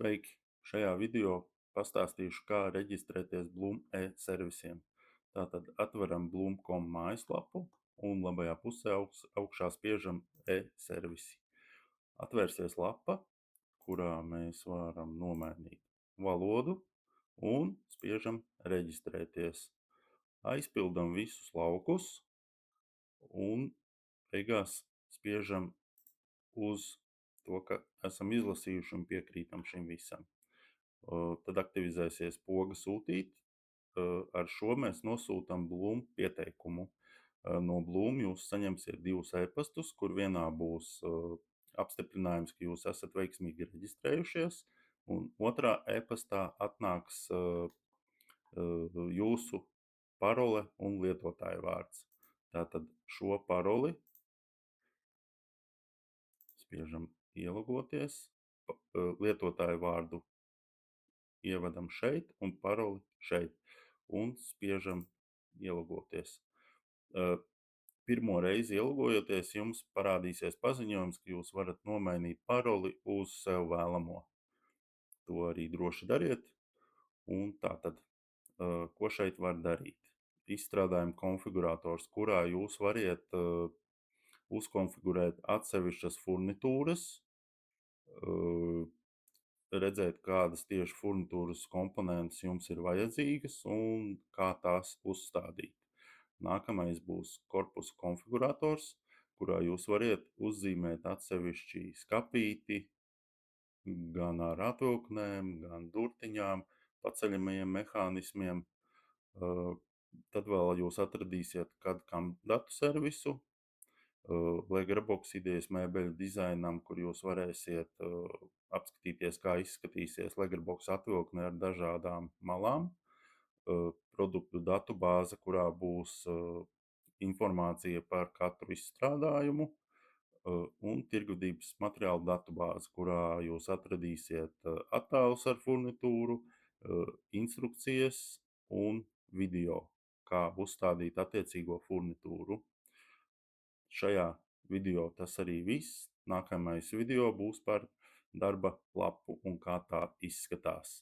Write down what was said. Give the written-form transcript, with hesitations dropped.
Sveiki! Šajā video pastāstīšu, kā reģistrēties Bloom e-servisiem. Tātad atveram bloom.com mājaslapu un labajā pusē augšā spiežam e-servisi. Atvērsies lapa, kurā mēs varam nomainīt valodu un spiežam reģistrēties. Aizpildam visus laukus un beigās spiežam uz to, ka esam izlasījuši un piekrītam šim visam. Tad aktivizēsies poga sūtīt. Ar šo mēs nosūtam Bloom pieteikumu. No Bloom jūs saņemsiet 2 e-pastus, kur vienā būs apstiprinājums, ka jūs esat veiksmīgi reģistrējušies, un otrā e-pastā atnāks jūsu parole un lietotāja vārds. Tātad šo paroli spiežam ielogoties, lietotāja vārdu ievedam šeit un paroli šeit un spiežam ielogoties. Pirmo reizi ielogojoties, jums parādīsies paziņojums, ka jūs varat nomainīt paroli uz sev vēlamo. To arī droši dariet. Un tātad, ko šeit var darīt? Izstrādājam konfigurators, kurā jūs variet uzkonfigurēt atsevišķas furnitūras, redzēt, kādas tieši furnitūras komponentes jums ir vajadzīgas un kā tās uzstādīt. Nākamais būs korpusa konfigurators, kurā jūs variet uzzīmēt atsevišķi skapīti, gan ar atvilknēm, gan durtiņām, paceļamajiem mehānismiem. Tad vēl jūs atradīsiet CAD/CAM datu servisu, Legrabox idejas mēbeļu dizainam, kur jūs varēsiet apskatīties, kā izskatīsies Legrabox atvilkne ar dažādām malām, produktu datu bāze, kurā būs informācija par katru izstrādājumu, un tirgvedības materiālu datu bāze, kurā jūs atradīsiet attēlus ar furnitūru, instrukcijas un video, kā uzstādīt attiecīgo furnitūru. Šajā video tas arī viss. Nākamais video būs par darba lapu un kā tā izskatās.